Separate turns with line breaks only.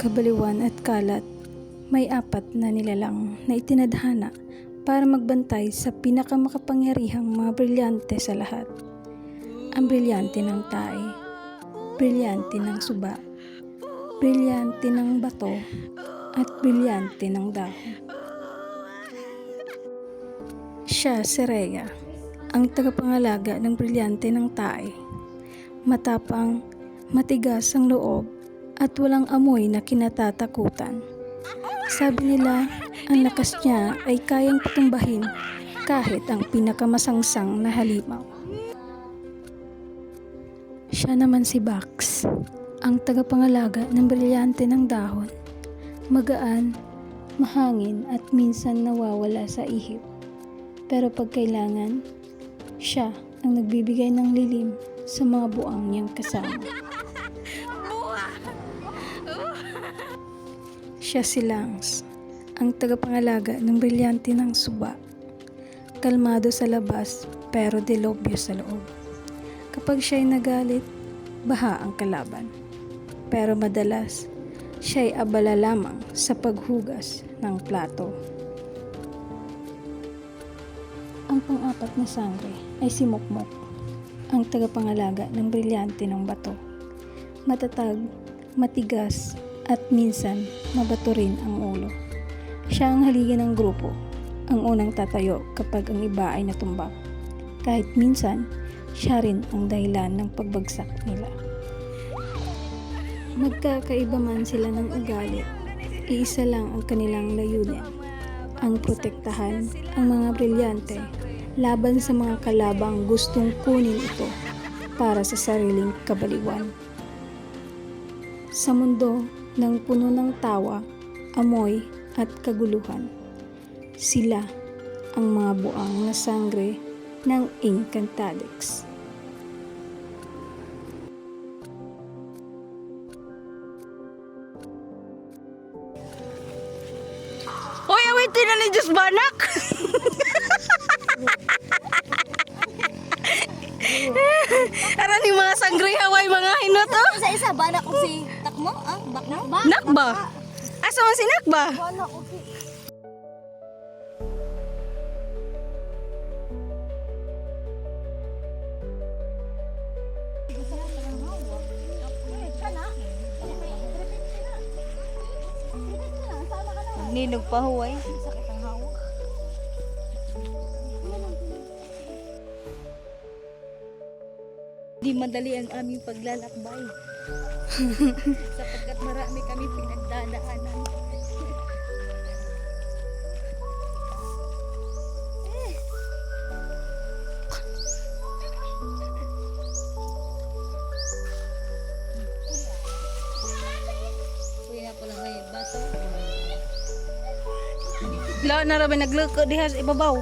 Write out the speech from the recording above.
kabaliwan at kalat, may apat na nilalang na itinadhana para magbantay sa pinakamakapangyarihang mga brilyante sa lahat. Ang brilyante ng tae, brilyante ng suba, brilyante ng bato, at brilyante ng dahon. Siya si Rhea, ang tagapangalaga ng brilyante ng tae. Matapang, matigas ang loob, at walang amoy na kinatatakutan. Sabi nila, ang lakas niya ay kayang patumbahin kahit ang pinakamasangsang na halimaw. Siya naman si Bax, ang tagapangalaga ng brilyante ng dahon. Magaan, mahangin at minsan nawawala sa ihip. Pero pag kailangan, siya ang nagbibigay ng lilim sa mga buang niyang kasama. Siya si Lance, ang tagapangalaga ng brilyante ng suba. Kalmado sa labas pero delobyo sa loob. Kapag siya'y nagalit, baha ang kalaban. Pero madalas, siya'y abala lamang sa paghugas ng plato. Ang pang-apat na sangre ay si Mokmok, ang tagapangalaga ng brilyante ng bato. Matatag, matigas, at minsan mabato rin ang ulo. Siya ang haligi ng grupo, ang unang tatayo kapag ang iba ay natumbak. Kahit minsan, siya rin ang dahilan ng pagbagsak nila. Magkakaiba man sila ng ugali, iisa lang ang kanilang layunin, ang protektahan ang mga brilyante laban sa mga kalabang gustong kunin ito para sa sariling kabaliwan. Sa mundo ng puno ng tawa, amoy at kaguluhan, sila ang mga buang na sangre ng Incantadix.
Hoy, awitin na ni Diyos Banak! Ara ni mga sangre haway mga hinot oh.
Isa-isa, banak ko si Takmo, bakmo?
Nakba? Asa man si Nakba?
Banak ko si...
Ninog pa huway.
Sakit ang hawak.
Di madali ang aming paglalakbay. Sapagkat marami kami pinagdadaanan. Kuya ko lang ngayon bato. Lahat na rabi nagluko diha sa ibabaw.